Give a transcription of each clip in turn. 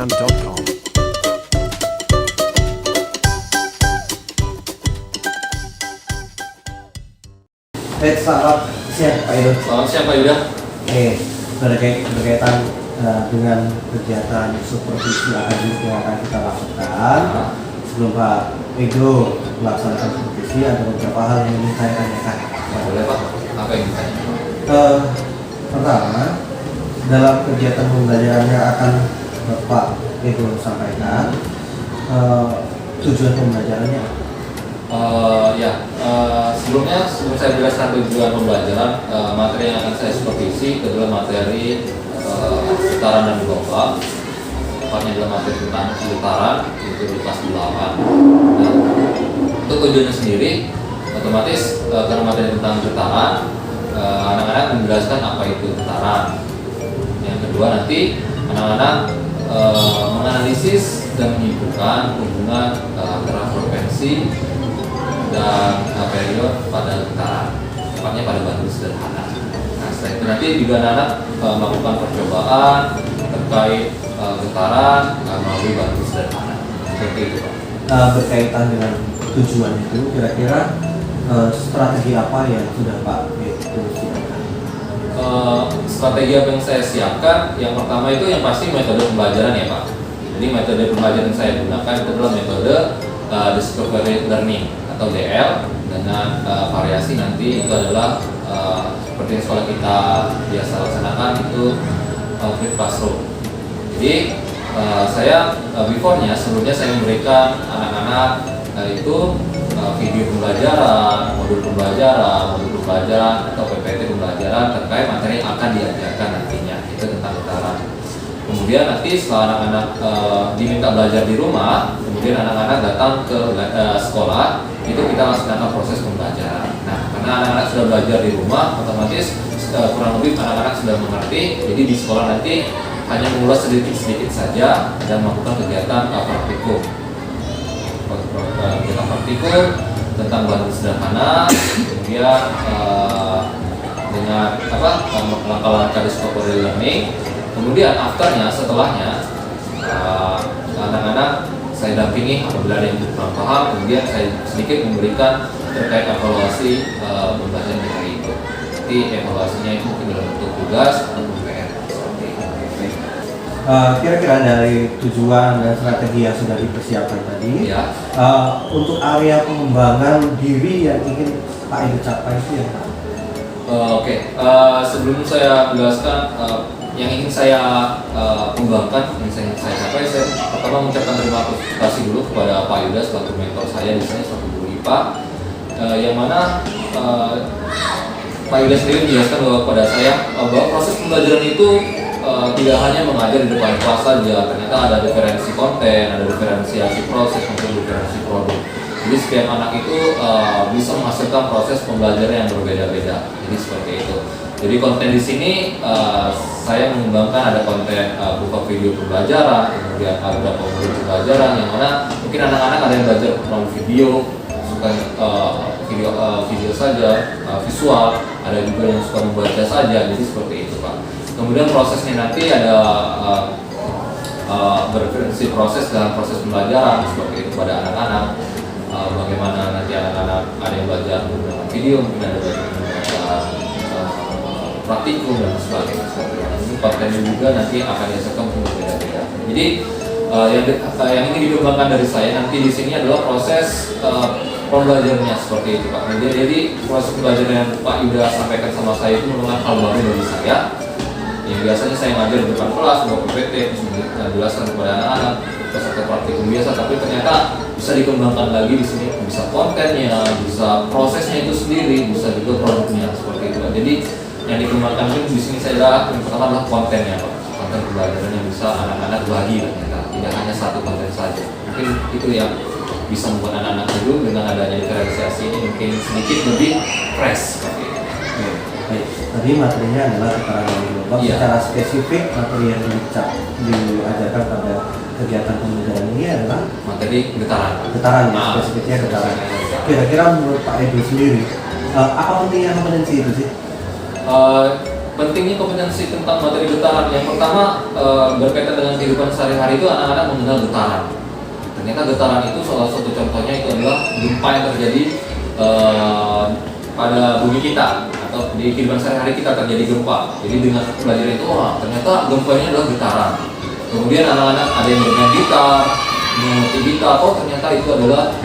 gtfm.com. Selamat siang Pak Yuda. Selamat siang Pak Yuda. Berkaitan dengan kegiatan supervisi akademik yang akan kita lakukan. Sebelum Pak Edo melaksanakan supervisi, ada beberapa hal yang ingin saya tanyakan. Boleh Pak, apa yang ditanya? Pertama, dalam kegiatan pembelajaran yang akan Bapak Edo sampaikan, tujuan pembelajarannya apa? Sebelum saya jelaskan tujuan pembelajaran, materi yang akan saya supervisi adalah materi getaran dan gelombang. Tepatnya adalah materi tentang getaran, itu di kelas 8. Nah, untuk tujuannya sendiri, otomatis karena materi tentang getaran, anak-anak menjelaskan apa itu getaran. Yang kedua nanti anak-anak menganalisis dan menyimpulkan hubungan antara frekuensi dan periode pada getaran, tepatnya pada batu sederhana. Nah, setelah itu nanti juga anak-anak melakukan percobaan terkait getaran melalui batu sederhana. Seperti itu Pak. Berkaitan dengan tujuan itu, kira-kira strategi apa yang sudah Pak Edo siapkan? Strategi apa yang saya siapkan, yang pertama itu yang pasti metode pembelajaran ya Pak. Jadi metode pembelajaran yang saya gunakan itu adalah metode discovery learning atau DL dengan variasi nanti itu adalah seperti yang sekolah kita biasa laksanakan itu flipped classroom. Jadi saya sebelumnya saya memberikan anak-anak itu video pembelajaran, modul pembelajaran atau PPT pembelajaran terkait materi yang akan diajarkan nantinya, itu tentang getaran. Kemudian nanti setelah anak-anak diminta belajar di rumah, kemudian anak-anak datang ke sekolah, itu kita laksanakan proses pembelajaran. Nah, karena anak-anak sudah belajar di rumah, otomatis kurang lebih anak-anak sudah mengerti. Jadi di sekolah nanti hanya mengulas sedikit-sedikit saja dan melakukan kegiatan praktikum. Kegiatan praktikum tentang batu sederhana, kemudian dengan langkah-langkah discovery learning. Kemudian setelahnya anak-anak saya dampingi apabila ada yang kurang paham, kemudian saya sedikit memberikan terkait evaluasi pembelajaran di hari itu. Jadi evaluasinya itu mungkin dalam bentuk tugas atau PR. Kira-kira dari tujuan dan strategi yang sudah dipersiapkan tadi, Ya. Untuk area pengembangan diri yang ingin Pak Edo capai itu ya Pak? Sebelum saya menjelaskan yang ingin saya kembangkan, yang ingin saya capai, saya pertama mengucapkan terima kasih dulu kepada Pak Yuda selaku mentor saya di sini, selaku guru IPA, yang mana Pak Yuda sendiri menjelaskan kepada saya bahwa proses pembelajaran itu tidak hanya mengajar di depan kelas saja, ternyata ada diferensi konten, ada diferensiasi proses maupun diferensi produk. Jadi setiap anak itu bisa menghasilkan proses pembelajaran yang berbeda-beda. Jadi seperti itu. Jadi konten di sini saya mengembangkan ada konten buka video pembelajaran, kemudian ada modul pembelajaran yang mana mungkin anak-anak ada yang belajar melalui video, suka video saja, visual, ada juga yang suka membaca saja. Jadi seperti itu Pak. Kemudian prosesnya nanti ada bervariasi proses dalam proses pembelajaran seperti itu pada anak-anak. Bagaimana nanti anak-anak ada yang belajar menggunakan video, mungkin ada belajar menggunakan praktikum dan sebagainya. Ini kontennya juga nanti akan dihasilkan berbeda-beda. Jadi yang ingin dikembangkan dari saya nanti di sini adalah proses pembelajarannya seperti itu Pak. Jadi proses pembelajaran yang Pak Yuda sampaikan sama saya itu merupakan hal baru bagi saya. Yang biasanya saya ngajar di depan kelas, buat PPT, terus menjelaskan kepada anak-anak peserta praktikum biasa, tapi ternyata bisa dikembangkan lagi di sini, bisa kontennya, bisa prosesnya itu sendiri, bisa juga produknya seperti itu. Jadi yang dikembangkan di sini saya yang pertama adalah kontennya Pak, konten pembelajaran yang bisa anak-anak bagi ternyata, tidak hanya satu konten saja. Mungkin itu yang bisa membuat anak-anak dulu dengan adanya diferensiasi ini mungkin sedikit lebih fresh seperti itu. Baik, tadi materinya adalah getaran dan gelombang. Iya. Secara spesifik materi yang diajarkan pada kegiatan pembelajaran ini adalah Materi getaran. getaran ya, spesifiknya getaran. Kira-kira menurut Pak Edo sendiri, apa pentingnya kompetensi itu sih? pentingnya kompetensi tentang materi getaran. Yang pertama berkaitan dengan kehidupan sehari-hari itu anak-anak mengenal getaran. Ternyata getaran itu salah satu contohnya itu adalah gempa yang terjadi pada bumi kita atau di kehidupan sehari-hari kita terjadi gempa. Jadi dengan belajar itu, wah ternyata gempanya adalah getaran. Kemudian anak-anak ada yang bermain gitar, mengerti gitar, oh ternyata itu adalah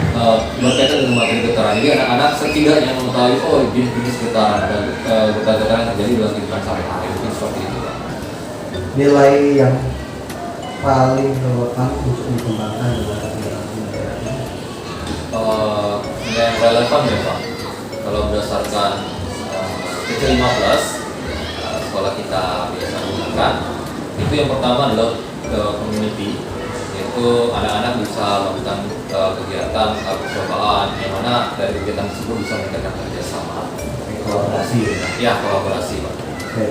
berkaitan dengan materi getaran. Jadi anak-anak setidaknya mengetahui oh jenis-jenis getaran dan getaran yang terjadi dalam kehidupan sehari-hari. Mungkin seperti itu. Nilai yang paling relevan untuk dikembangkan dalam kegiatan pembelajaran ini? Nilai yang relevan ya Pak. Kalau berdasarkan kecil 15 sekolah kita biasa gunakan, itu yang pertama adalah community, yaitu anak-anak bisa melakukan kegiatan percobaan yang mana dari kegiatan tersebut bisa meningkatkan kerjasama, Kolaborasi ya kolaborasi Pak. Oke.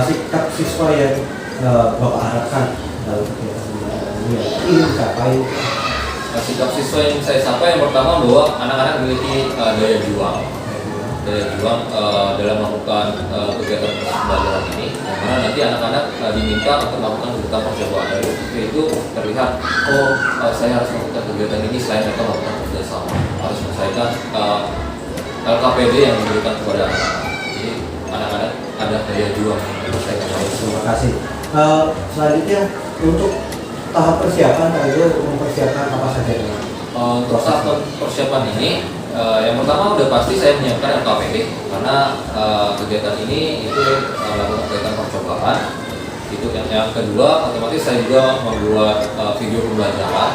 Sikap siswa yang Bapak harapkan dalam kegiatan pembelajaran ini ingin dicapai? Sikap siswa yang saya sampaikan yang pertama bahwa anak-anak memiliki daya juang dalam melakukan kegiatan pembelajaran ini, yang mana nanti anak-anak diminta untuk melakukan kegiatan percobaan. Dari itu terlihat, oh saya harus melakukan kegiatan ini selain mereka melakukan kerjasama, harus menyelesaikan LKPD yang diberikan kepada anak-anak. Jadi anak-anak ada daya juang yang menyelesaikan. Terima kasih. Selanjutnya untuk tahap persiapan, Pak Edo mempersiapkan apa saja? Untuk tahap persiapan ini, yang pertama udah pasti saya menyiapkan LKPD karena kegiatan ini itu melakukan kegiatan percobaan. Itu yang kedua, otomatis saya juga membuat video pembelajaran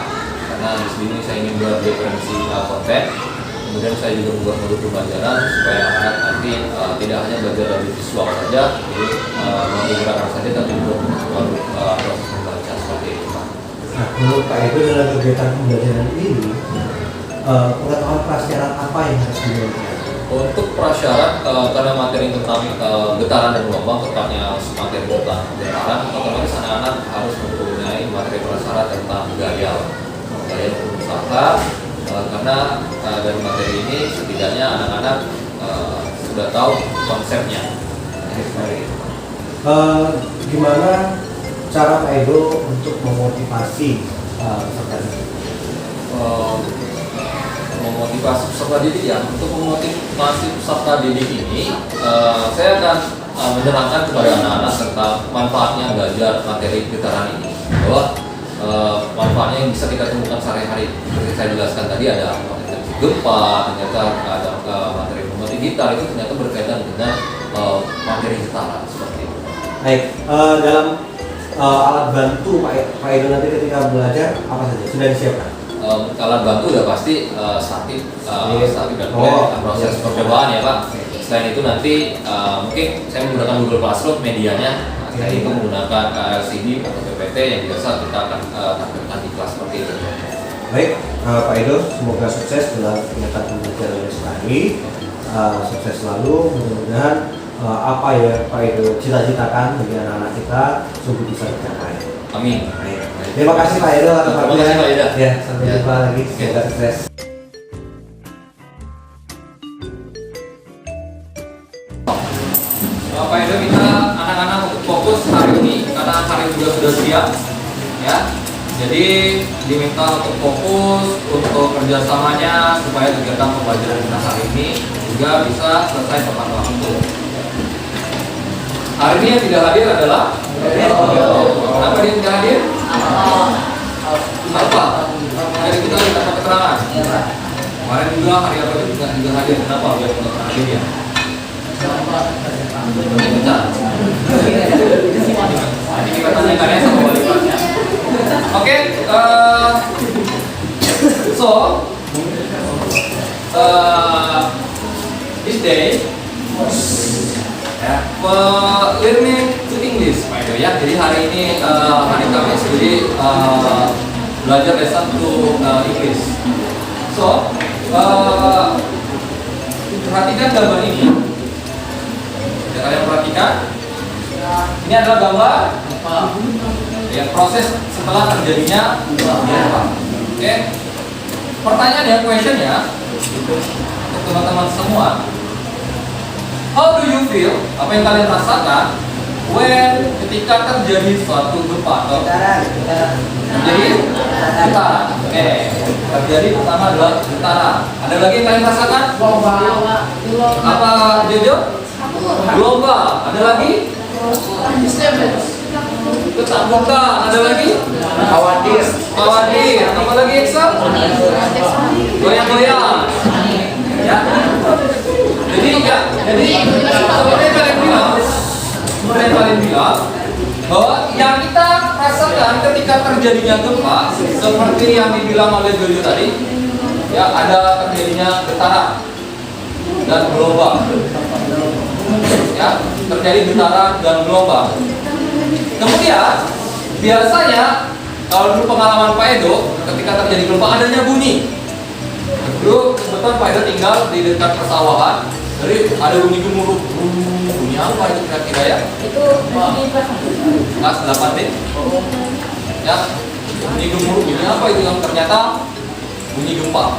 karena di sini saya ingin buat referensi konten. Kemudian saya juga membuat modul pembelajaran supaya anak-anak nanti tidak hanya belajar dari visual saja, jadi menggunakan saja, tapi juga melalui proses membaca seperti itu. Nah, menurut Pak Edo dalam kegiatan pembelajaran ini, pengetahuan prasyarat apa yang harus dimiliki? Untuk prasyarat, karena materi tentang getaran dan gelombang, tepatnya materi tentang getaran, otomatis anak-anak harus mempunyai materi prasyarat tentang gaya berusaha, karena dari materi ini setidaknya anak-anak sudah tahu konsepnya. Gimana cara Pak Edo untuk memotivasi peserta didik? Memotivasi peserta didik ya, untuk memotivasi peserta didik ini saya akan menerangkan kepada anak-anak tentang manfaatnya belajar materi getaran ini, bahwa manfaatnya yang bisa kita temukan sehari-hari. Seperti saya jelaskan tadi, ada materi gempa, ternyata ada materi gitar, itu ternyata berkaitan dengan materi getaran seperti itu. Baik, dalam alat bantu Pak Edo nanti ketika belajar apa saja sudah disiapkan? Alat bantu udah pasti statif dan proses percobaan ya Pak. Selain itu nanti mungkin saya menggunakan Google Classroom medianya. Saya itu menggunakan LCD atau PPT yang biasa kita akan tampilkan di kelas seperti itu. Baik, Pak Edo, semoga sukses dalam kegiatan pembelajaran sekali. Sukses selalu, mudah-mudahan apa ya Pak Edo cita-citakan bagi anak-anak kita sungguh bisa tercapai. Amin. Baik. Terima kasih Pak Edo atas Terima kasih Pak Edo. Ya, sampai jumpa lagi. Semoga sukses. Pak Edo minta anak-anak untuk fokus hari ini karena hari juga sudah siap, ya. Jadi diminta untuk fokus untuk kerjasamanya supaya kegiatan pembelajaran kita hari ini juga bisa selesai tepat waktu. Hari ini yang tidak hadir adalah kenapa dia tidak hadir? Apa? Jadi kita minta keterangan. Kemarin juga hari apa itu juga hadir. Kenapa dia tidak hadir ya? Ini kita tanyakannya sama wali kelasnya. Oke, so this day learning to English, Pak Edo ya. Jadi hari ini hari Kamis, jadi belajar lesson to English. So perhatikan gambar ini. Kalian perhatikan, ini adalah gambar ya, proses setelah terjadinya gempa. Oke, pertanyaan ya, question ya, untuk teman-teman semua. How do you feel? Apa yang kalian rasakan when ketika terjadi suatu gempa atau terjadi getaran? Oke, terjadi pertama adalah getaran. Ada lagi yang kalian rasakan? Apa Jojo? Gelombang. Ada lagi? Ketakutan. Ada lagi? Khawatir. Khawatir. Apa lagi Excel? Goyang-goyang. Ya. Jadi seperti yang kalian bilang bahwa yang kita rasakan ketika terjadinya gempa seperti yang dibilang oleh Jojo tadi, ya ada terjadinya getaran dan gelombang. Ya, terjadi getaran dan gelombang. Kemudian biasanya kalau dulu pengalaman Pak Edo ketika terjadi gelombang adanya bunyi. Dulu kebetulan Pak Edo tinggal di dekat persawahan, jadi ada bunyi gemuruh. Bunyi apa itu kira-kira ya? Itu bunyi Kelas 8 deh. Ya, bunyi gemuruh. Bunyi apa itu yang ternyata bunyi gempa?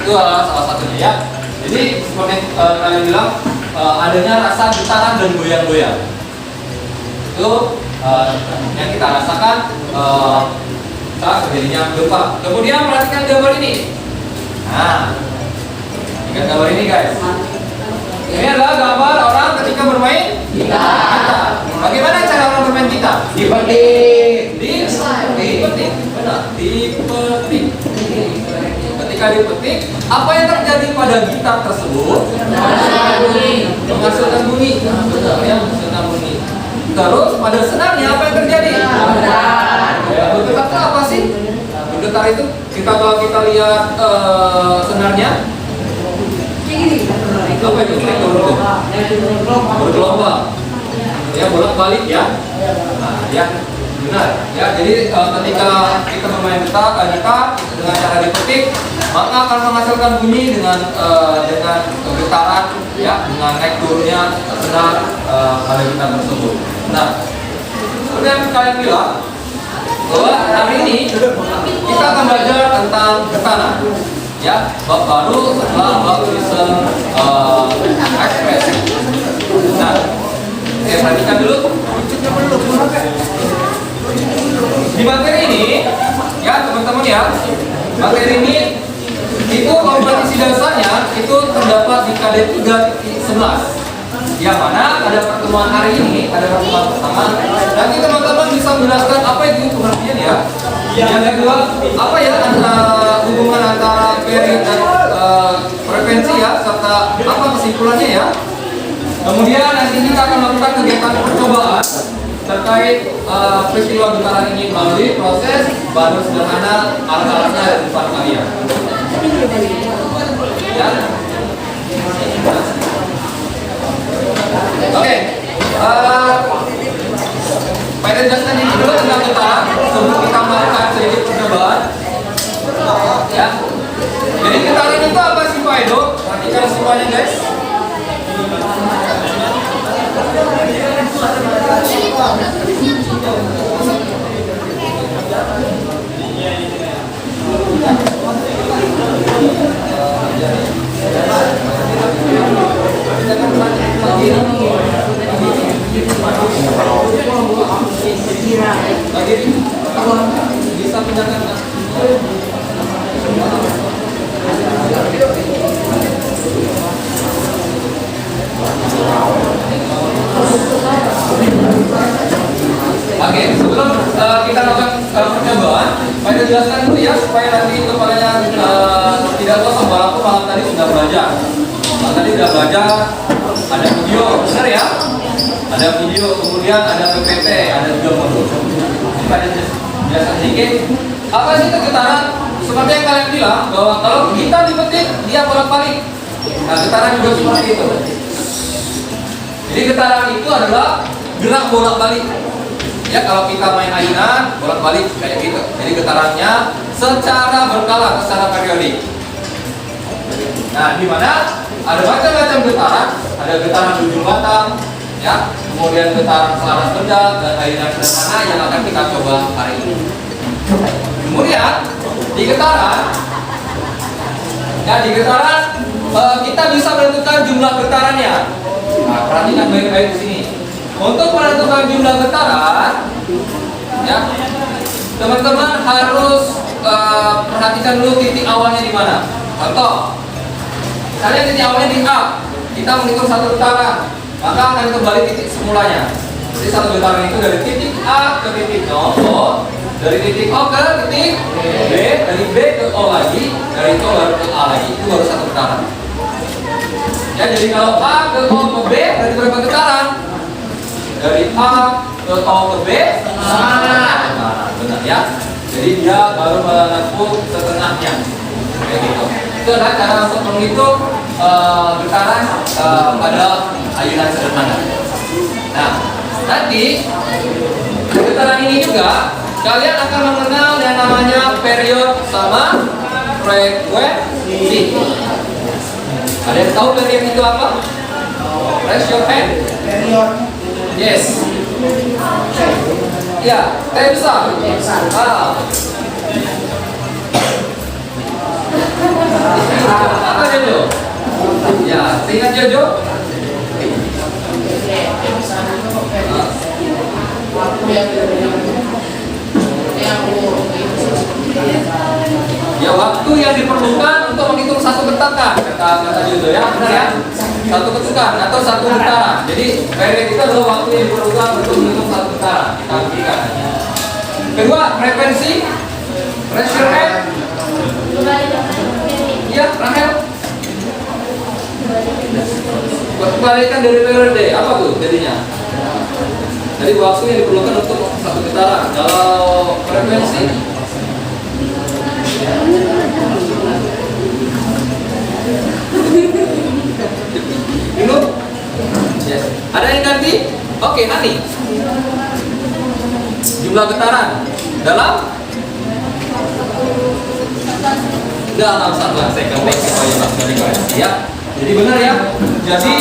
Itu adalah salah satunya ya. Jadi seperti kalian bilang adanya rasa getaran dan goyang-goyang. Itu yang kita rasakan saat terjadinya gempa. Kemudian perhatikan gambar ini. Nah, lihat gambar ini guys. Ini adalah gambar orang ketika bermain gitar. Bagaimana cara orang bermain gitar? Dipetik. Dipetik. Benar, dipetik. Ketika dipetik, apa yang terjadi pada gitar tersebut? Menghasilkan bunyi. Benar, ya, menghasilkan bunyi. Terus pada senarnya apa yang terjadi? Bergetar itu apa sih? Bergetar itu kalau kita lihat senarnya apa itu? Bergelombang. Ya, bolak-balik ya. Nah, ya. Benar. Ya, jadi ketika kita bermain gitar dengan cara dipetik, maka akan menghasilkan bunyi dengan getaran ya, dengan naik turunnya senar pada gitar tersebut. Nah, seperti yang kalian bilang bahwa hari ini kita akan belajar tentang getaran. Ya, baru setelah bab listen express. Nah, saya perhatikan dulu. Di materi ini, ya teman-teman ya, materi ini itu kompetensi dasarnya itu terdapat di KD 3.11. Yang mana ada pertemuan hari ini, ada pertemuan pertama. Nanti teman-teman bisa menjelaskan apa itu pengertian ya. Yang kedua, apa ya hubungan antara peri dan frekuensi ya, serta apa kesimpulannya ya. Kemudian nanti kita akan melakukan kegiatan percobaan terkait peristiwa getaran ini melalui proses baru sederhana alat-alatnya di depan kalian. Ya. Oke, Pak jelaskan ini dulu tentang getaran sebelum kita melakukan sedikit percobaan. Ya, jadi getaran itu apa sih Pak Edo? Perhatikan semuanya guys. Bisa pindahkan. Oke, sebelum kita melakukan percobaan, saya jelaskan dulu ya supaya nanti kepalanya tidak kosong. Walaupun malam tadi sudah belajar, ada video, benar ya? Ada video, kemudian ada PPT, ada juga modul. Pada jelaskan sedikit, apa sih itu getaran? Seperti yang kalian bilang bahwa kalau kita dipetik dia bolak-balik. Nah, getaran juga seperti itu. Jadi getaran itu adalah gerak bolak-balik. Ya, kalau kita main ayunan bolak-balik kayak gitu. Jadi getarannya secara berkala, secara periodik. Nah, di mana ada macam-macam getaran, ada getaran ujung batang, ya, kemudian getaran selaras benda dan ayunan sederhana yang akan kita coba hari ini. Kemudian di getaran kita bisa menentukan jumlah getarannya. Nah, perhatikan baik-baik di sini. Untuk menentukan jumlah getaran, ya, teman-teman harus perhatikan dulu titik awalnya di mana. Contoh, misalnya titik awalnya di A, kita menghitung satu getaran, maka akan kembali titik semulanya. Jadi satu getaran itu dari titik A ke titik O, dari titik O ke titik B, dari B ke O lagi, dari O baru ke A lagi. Itu baru satu getaran. Ya, jadi kalau A ke O ke B berarti berapa getaran? Dari A ke O ke B sama. Benar ya. Jadi dia baru menempuh setengahnya. Kayak gitu. Itu adalah cara untuk menghitung getaran pada ayunan sederhana. Nah, nanti getaran ini juga kalian akan mengenal yang namanya period sama frekuensi. Ada yang tahu period itu apa? Raise your hand. Period. Yes. Ya, tensa. Apa Jojo? Ya, ingat Jojo? Ya, waktu yang diperlukan untuk menghitung satu getaran, kata Jojo ya, benar ya? Satu getaran atau satu getaran. Jadi period itu adalah waktu yang diperlukan untuk menghitung satu getaran. Kita berikan. Kedua, frekuensi. Raise your hand. Iya, Rahel. Kebalikan dari periode, apa tuh jadinya? Jadi waktu yang diperlukan untuk satu getaran. Kalau frekuensi, belum? Yes. Ada yang ganti? Oke, Hani. Jumlah getaran dalam satu second ya. Jadi benar ya. Jadi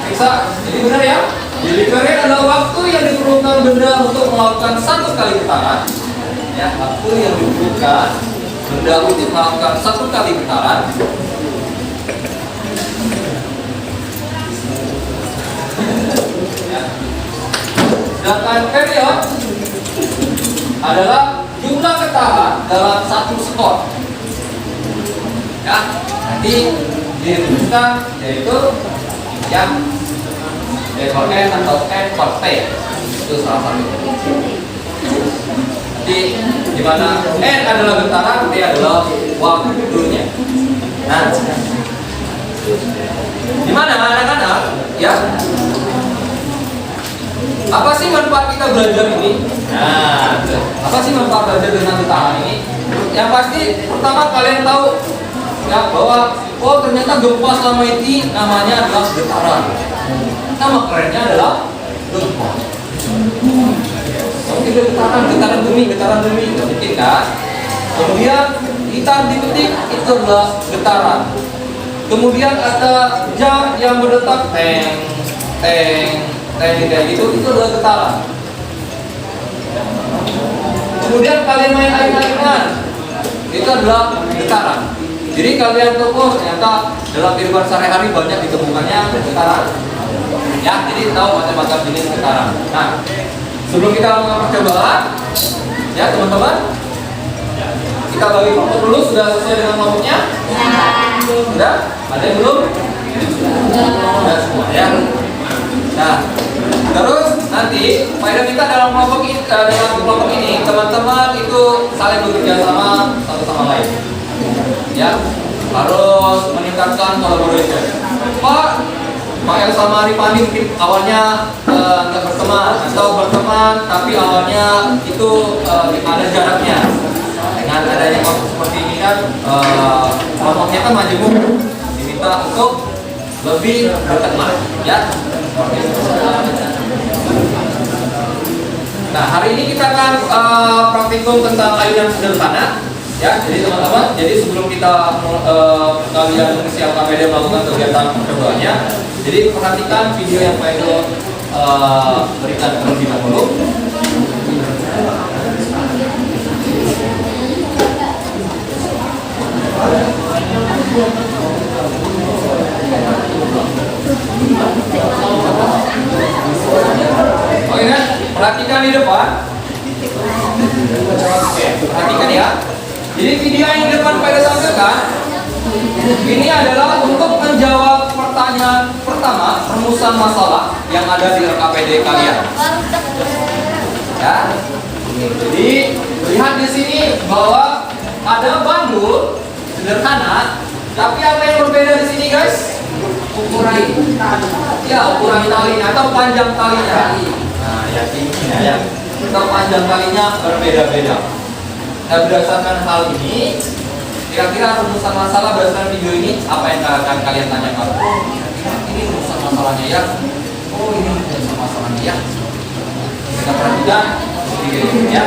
bisa. Jadi benar ya. Jadi period adalah waktu yang diperlukan benda untuk melakukan satu kali getaran. Ya, waktu yang diperlukan benda untuk melakukan satu kali getaran. Ya. Sedangkan period adalah jumlah getaran dalam satu skor. Ya, nanti dirumuskan yaitu yang D per N atau N per T. Itu salah satu. Jadi di mana N adalah getaran, T adalah waktunya. Nah, di mana anak-anak? Ya. Apa sih manfaat kita belajar ini? Nah, apa sih manfaat belajar dengan getaran ini? Yang pasti pertama kalian tahu ya bahwa oh ternyata gempa selama ini namanya adalah getaran. Nama kerennya adalah gempa. Mungkin getaran bumi, nggak mungkin kan? Kemudian gitar dipetik itu adalah getaran. Kemudian ada jam yang berdetak teng kayak gitu, itu adalah getaran. Kemudian kalian main air-airan, itu adalah getaran. Jadi kalian tuh oh ternyata dalam kehidupan sehari-hari banyak ditemukannya getaran. Ya, jadi tahu macam-macam jenis getaran. Nah, sebelum kita melakukan percobaan, ya teman-teman, kita bagi kelompok dulu. Sudah sesuai dengan kelompoknya? Sudah? Ada yang belum? Sudah semua ya. Nah, terus nanti faedah kita dalam kelompok ini, teman-teman itu saling bekerja sama satu sama lain. Ya, harus meningkatkan collaboration. Pak El sama Ripani mungkin awalnya nggak berteman atau berteman tapi awalnya itu ada jaraknya. Dengan adanya waktu seperti ini kan kelompoknya kan majemuk, diminta untuk lebih berteman, ya. Nah, hari ini kita akan praktikum tentang ayunan sederhana. Ya, jadi teman-teman, jadi sebelum kita kalian menyiapkan media melakukan kegiatan percobaannya, jadi perhatikan video yang Pak Edo berikan terlebih dahulu. Oke kan? Perhatikan di depan. Oke, perhatikan ya. Jadi video yang di depan pada tampilkan ini adalah untuk menjawab pertanyaan pertama, rumusan masalah yang ada di LKPD kalian. Ya. Jadi lihat di sini bahwa ada bandul sederhana, tapi apa yang berbeda di sini, guys? Ukuran talinya atau panjang talinya. Nah, ya tingginya ya. Atau panjang talinya berbeda-beda. Nah, berdasarkan hal ini, kira-kira rumusan masalah berdasarkan video ini apa yang akan kalian tanyakan? Ini rumusan masalahnya ya. Oh, ini rumusan masalahnya ya. Kita perhatikan video ini ya.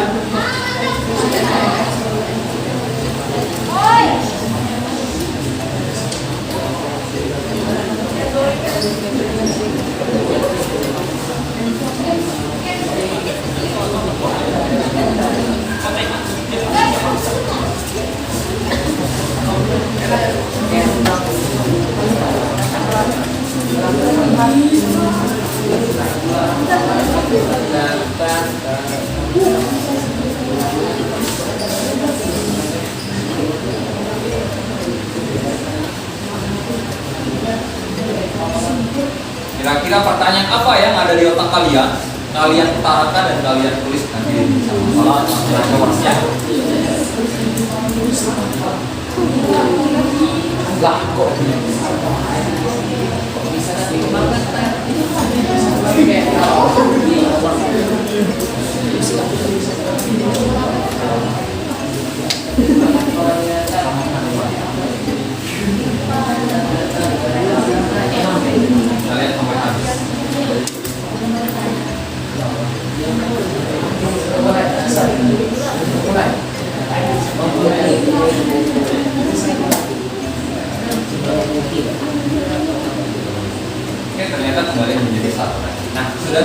Kira-kira pertanyaan apa yang ada di otak kalian? Kalian utarakan dan kalian tulis nanti sama jawabnya. Lah kok kalian sampai habis. Oke, ternyata kembali menjadi satu. Nah, sudah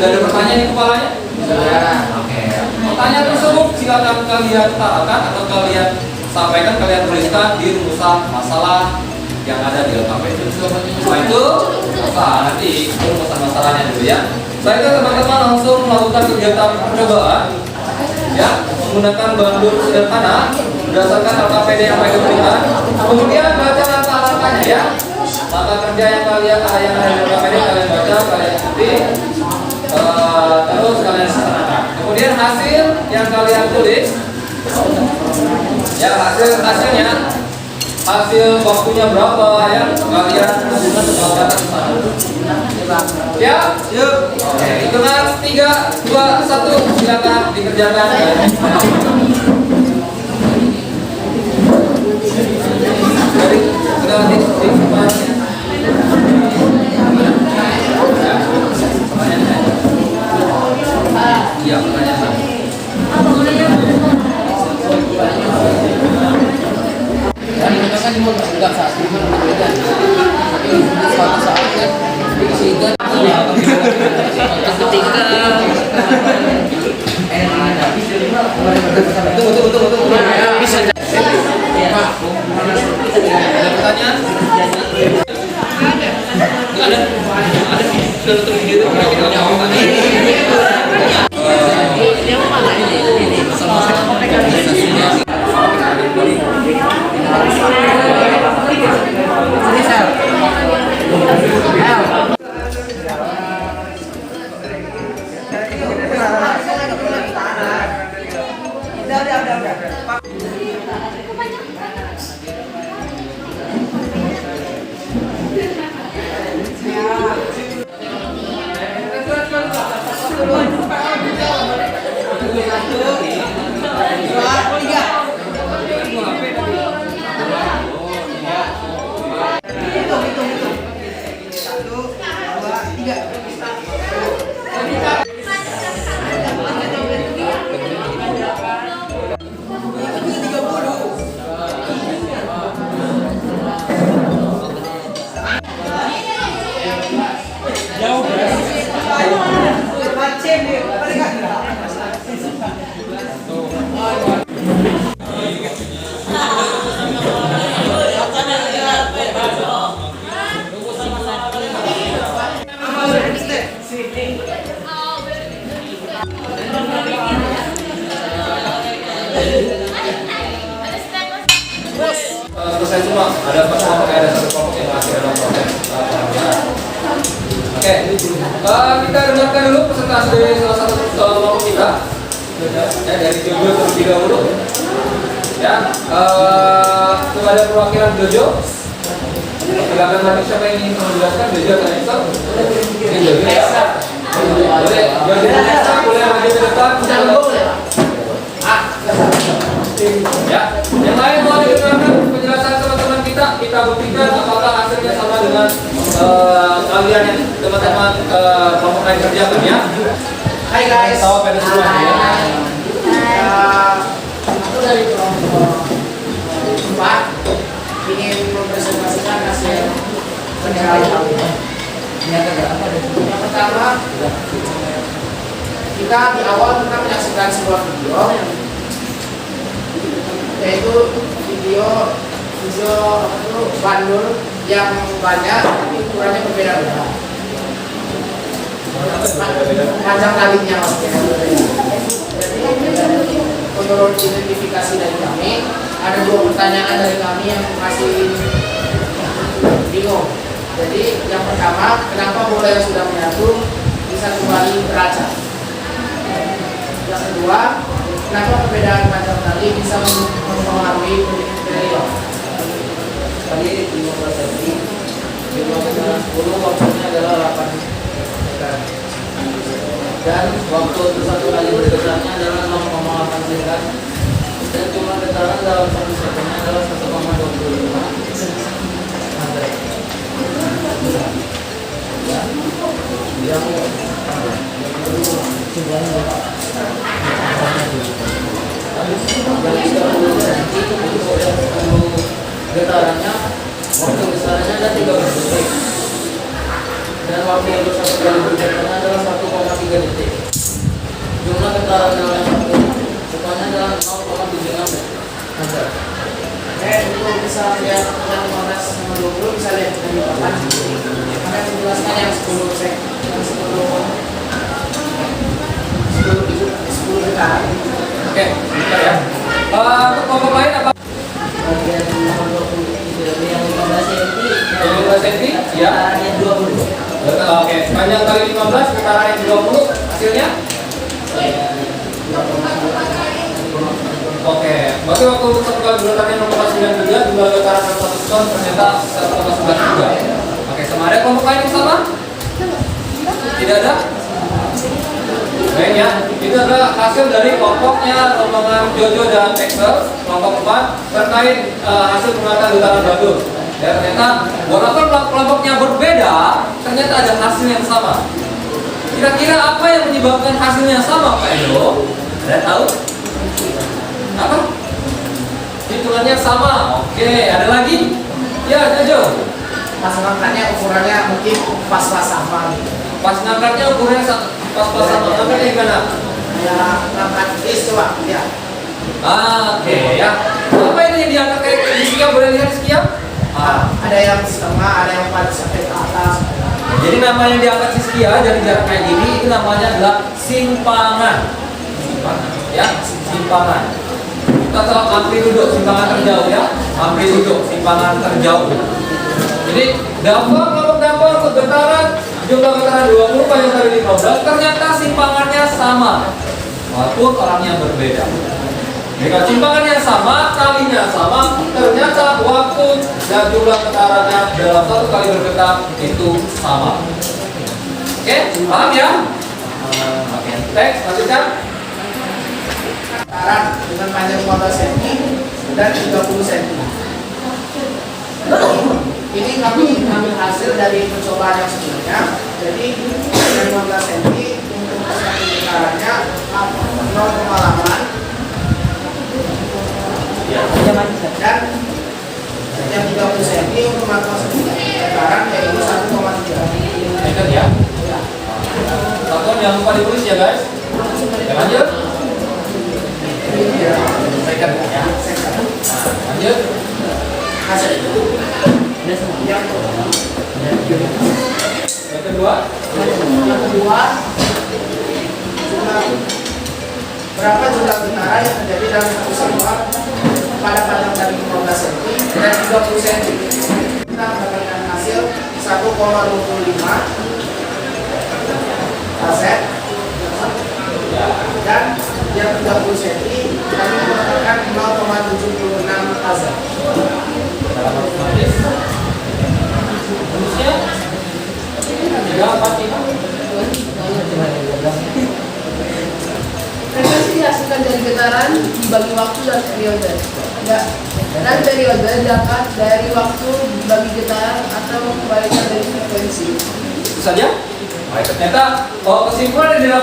ada pertanyaan di kepalanya? Sudah. Oke. Pertanyaan tersebut silakan kalian utarakan atau kalian sampaikan, kalian tuliskan di rumusan masalah yang ada di LKPD. Setelah itu, nanti rumusan masalahnya dulu ya. Setelah itu teman-teman langsung melakukan kegiatan percobaan, ya, menggunakan bandul sederhana berdasarkan LKPD yang mereka berikan. Kemudian baca langkah-langkahnya ya. Langkah kerja yang kalian yang ada di LKPD kalian baca, kalian ikuti, terus kalian laksanakan. Kemudian hasil yang kalian tulis, ya hasilnya. Hasil waktunya berapa ya? Kalian catat di sana. Ya, yuk. Oke, hitungan 3, 2, 1, silakan dikerjakan. Sudah iya, pertanyaan. Kan di motor enggak saat ini berbeda. Tapi suatu saat kan sehingga ketika bisa Ada pertanyaan? Ada. Sudah tutup video itu kita jawab tadi. selesai semua. Ada satu kelompok yang masih dalam proses pengambilan. Oke, kita dengarkan dulu presentasi dari salah satu kelompok kita. Ya, dari Jojo terlebih dahulu. Ya, itu ada perwakilan Jojo. Silakan nanti siapa yang ingin menjelaskan Jojo atau Excel? Ini Jojo ya. Boleh, Jojo dan Excel boleh maju ke depan. Ya, yang lain mau didengarkan penjelasan teman-teman kita buktikan apakah hasilnya sama dengan kalian yang teman-teman kelompok lain kerjakan ya. Hai guys. Tahu pada semua ya. Aku dari kelompok 4 ingin mempresentasikan hasil penilaian kami. Yang pertama, kita di awal kita menyaksikan sebuah video, yaitu video bandul yang banyak tapi ukurannya berbeda-beda. Panjang talinya maksudnya berbeda. Jadi menurut identifikasi dari kami ada 2 pertanyaan dari kami yang masih bingung. Jadi yang pertama, kenapa bola yang sudah menyatu bisa kembali beraca? Yang kedua, kenapa perbedaan panjang tali bisa mempengaruhi periode? Tadi 15 cm, 10 waktunya adalah 8 meter. Dan waktu untuk satu kali bergetarnya adalah 0,8 meter. Dan jumlah getaran dalam 1 sekunnya adalah 1,25 meter. Yang getarannya, waktu besarnya ada 13 detik dan waktu untuk satu kali bergetarnya adalah 1,3 detik. Jumlah getaran dalam satu semuanya adalah 0,76 meter. Untuk bisa lihat yang 15 sama 20 bisa lihat dari papan. Maka menjelaskan yang 10 getaran. Oke, bentar ya. Untuk kelompok lain apa? Bagian nomor 20 yang 15 cm. 15 cm, ya. Getarannya 20. Oke, panjang kali 15, getarannya 20, hasilnya? Oke, berarti waktu untuk satu kali getarannya 0,93, jumlah getaran dalam 1 ton ternyata 1,9 juga. Oke, sama ada kelompok lain yang sama? Tidak ada? Baik ya, itu adalah hasil dari kelompoknya rombongan Jojo dan Excel, kelompok 4 terkait hasil pengamatan getaran bandul. Ya, ternyata walaupun kelompoknya berbeda, ternyata ada hasil yang sama. Kira-kira apa yang menyebabkan hasilnya sama, Pak Edo? Ada tahu? Apa? Hitungannya sama. Oke, ada lagi? Ya, Jojo. Pas ngangkatnya ukurannya mungkin pas-pas sama gitu. Pas ngangkatnya ukurannya pas-pas sama. Ngangkatnya gimana? Ya, ngangkat coba ya. Oke, ya. Apa ini yang diangkat kayak Rizkia? Boleh lihat Rizkia? Ada yang setengah, ada yang pada sampai ke atas. Jadi nama yang diangkat Rizkia dari jarak kayak gini itu namanya adalah simpangan. Ya, simpangan. Kita tahu amplitudo, simpangan terjauh ya. Amplitudo, simpangan terjauh. Jadi kelompok dampak untuk getaran, jumlah getaran 20 panjang kali 15, ternyata simpangannya sama walaupun orangnya berbeda. Jadi kalau simpangannya sama, kalinya sama, ternyata waktu dan jumlah getarannya dalam satu kali bergetar itu sama. Oke, paham ya? Oke, next, lanjutkan. Getaran dengan panjang 15 cm dan 30 cm. Ini kami ambil hasil dari percobaan yang sebelumnya. Jadi dari 15 cm untuk satu getarannya 0,8 dan yang 30 cm untuk masuk getaran yaitu 1,3. Ingat ya. Satuan jangan lupa ditulis ya guys. Ya, lanjut. Second ya. Lanjut. Hasil yang kedua. Berapa jumlah getaran yang terjadi dalam satu satuan pada panjang dari 15 cm dan 30 kaset dan yang 30 cm kami menggunakan 0,76 kaset. Dalam otomatis harusnya 345. Frekuensi dihasilkan dari getaran dibagi waktu dan periode. Dan periode dapat dari waktu dibagi getaran atau kebalikan dari frekuensi. Itu saja. Baik, ternyata kesimpulan yang dalam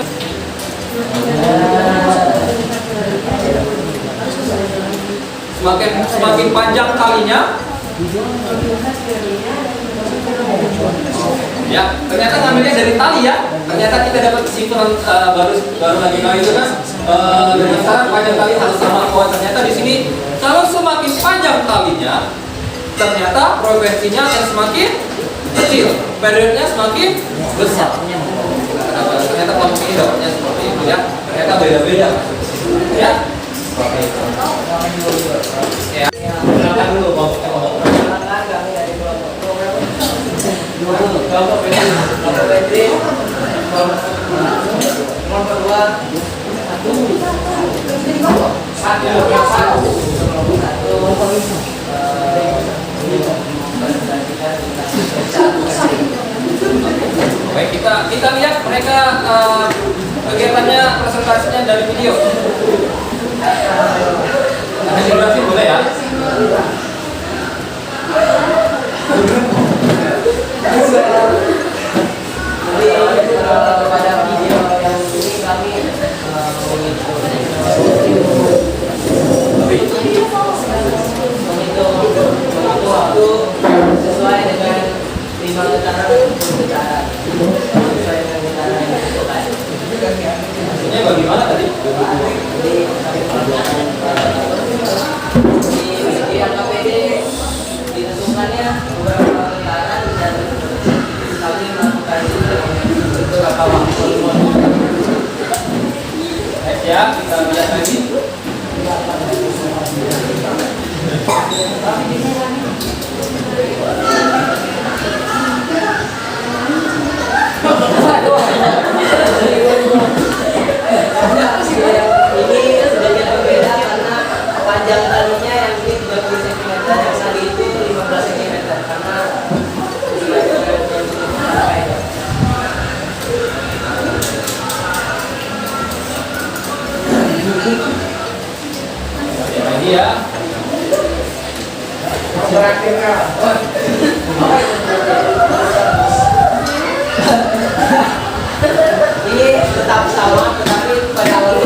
semakin panjang talinya, ya ternyata ngambilnya dari tali ya. Ternyata kita dapat kesimpulan baru lagi kali itu kan dengan syarat panjang tali harus sama. Oh ternyata di sini kalau semakin panjang talinya, ternyata frekuensinya akan semakin kecil, periodenya semakin besar. Ternyata kelompok ini dapatnya seperti itu ya. Ternyata beda-beda ya. Seperti itu. Ya, silakan dulu kelompoknya ngomong. Kelompok ini, kelompok dua, baik, kita lihat mereka kegiatannya, presentasinya dari video. Ada jelasin boleh ya? Pada video yang ini kami menghitung waktu sesuai dengan 5 getaran untuk getaran sesuai dengan getaran yang ditentukan. Ini bagaimana tadi? Di angka PD ditentukannya beberapa getaran dan kami melakukan beberapa waktu. Baik ya, kita lihat lagi. Ini sedikit berbeda karena panjang talinya yang ini 30 cm, yang tadi itu 15 cm karena Lagi ya. ini tetap sama tetapi pada awal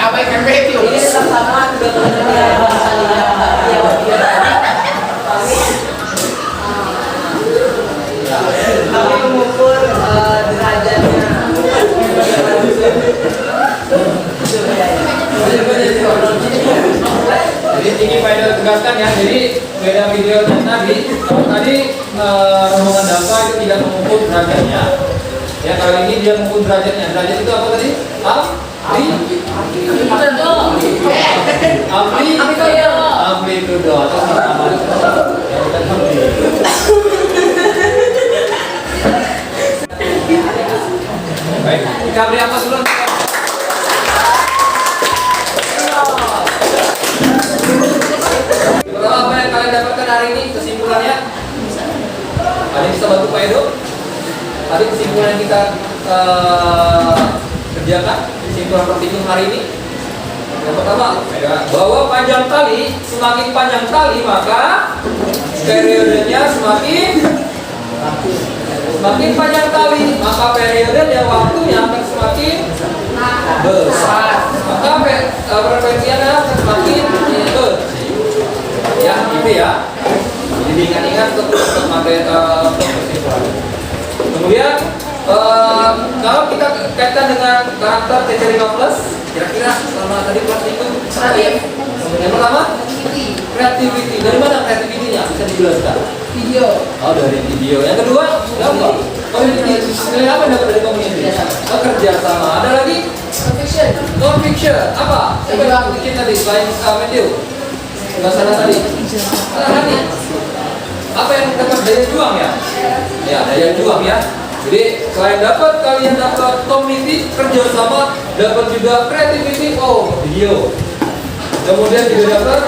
abaikan medium. ini tetap sama juga kemudian kami mengukur derajatnya. Jadi ini pada tegaskan ya. Jadi beda videonya tadi. Kalau tadi rombongan Dava itu tidak mengukur derajatnya. Ya kali ini dia mengukur derajatnya. Derajat itu apa tadi? Amplitudo atau sama. Baik, kita beri aplaus dulu. Pertama apa yang kalian dapatkan hari ini kesimpulannya? Ada yang bisa bantu Pak Edo? Tadi kesimpulan yang kita kerjakan, kesimpulan praktikum hari ini. Yang pertama, bahwa panjang tali, semakin panjang tali maka periodenya semakin panjang tali, maka periodenya waktunya akan semakin besar, maka frekuensinya akan semakin kecil. Ya, gitu ya. Jadi diingat-ingat untuk materi kesimpulan. Kemudian kalau kita kaitkan dengan karakter TC15, kira-kira selama tadi praktikum yang pertama kreativiti. Dari mana kreativitinya? Bisa dijelaskan? Video. Oh, dari video. Yang kedua, apa? Community. Nilai apa yang dapat dari community? Kerja sama. Ada lagi? Conviction. Non-fiction. Apa? Siapa yang bikin tadi selain Matthew? Nggak salah tadi. Salah tadi. Apa yang dapat daya juang ya? Ya, daya juang ya. Jadi selain dapat kalian dapat community, kerja sama, dapat juga creativity, oh video. Kemudian juga dapat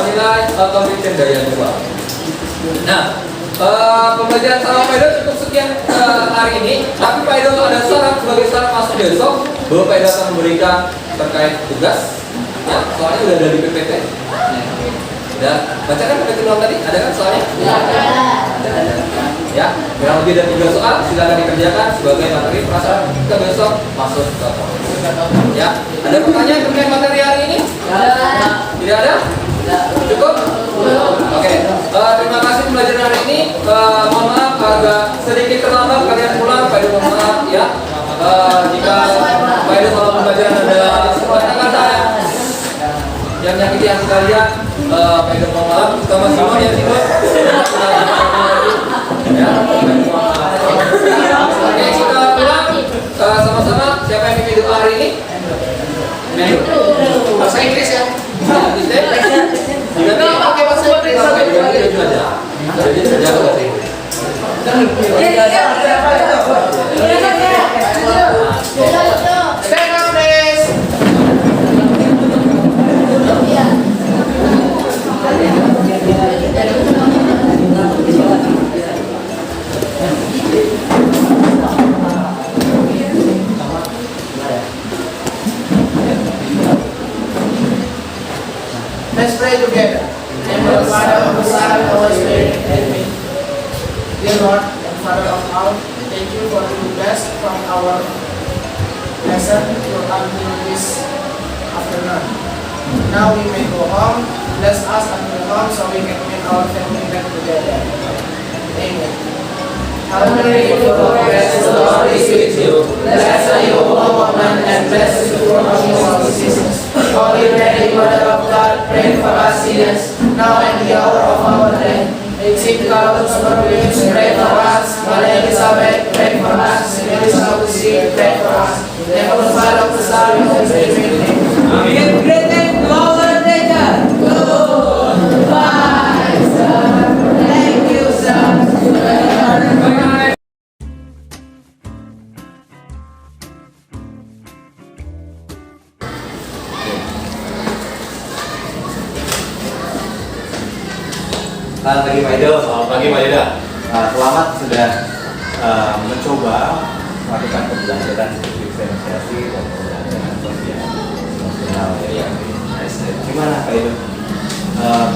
nilai conviction, daya juang. Nah, pembelajaran sama Pak Edo cukup sekian hari ini. Tapi Pak Edo ada saran sebagai saran masuk besok bahwa Pak Edo akan memberikan terkait tugas. Ya, soalnya udah ada di PPT. Ya, bacakan PPT ulang tadi. Ada kan soalnya? Ada. Ya, kurang lebih ada 3 soal. Silakan dikerjakan sebagai materi perasaan ke besok masuk ke kelas. Ya, ada pertanyaan terkait materi hari ini? Tidak ada? Cukup? Oke. Terima kasih pembelajaran hari ini. Mohon maaf agak sedikit terlambat kalian pulang. Pak Edo mohon maaf ya. Jika Pak Edo selama pembelajaran ada kata-kata yang menyakiti hati kalian, Pak Edo mohon maaf. Sama Simon ya Simon. Ya. Oke, kita pulang sama-sama. Siapa yang pimpin doa hari ini? Bahasa Inggris ya. Jika tidak pakai bahasa Inggris sampai juga aja. Jadi saja bahasa Inggris. Stand up, please. Let's pray together. Name of the Father, of the Son, and of the Holy Spirit. Amen. Dear Lord and Father of all, thank you for the best from our lesson to until this afternoon. Now we may go home. Bless us until home so we can make our family back together. Amen. Hail Mary, full of grace, the Lord is with you. Blessed are you among women, and blessed is the fruit of your womb, Jesus. Holy Mary, Mother of God, pray for us sinners, now and the hour of our death. Saint Carlos Borromeus, pray for us. Mother Elizabeth, pray for us. Saint Elizabeth of the Sea, pray for us. The Heavenly Father of the Son, and of the Holy Spirit. Amen. Greeting to our teacher. Goodbye, sir. Thank you, sir. Bye. Selamat pagi Pak Edo. Selamat pagi Pak Yuda. Selamat sudah mencoba melakukan pembelajaran diferensiasi dan pembelajaran sosial. Iya. Gimana Pak Edo?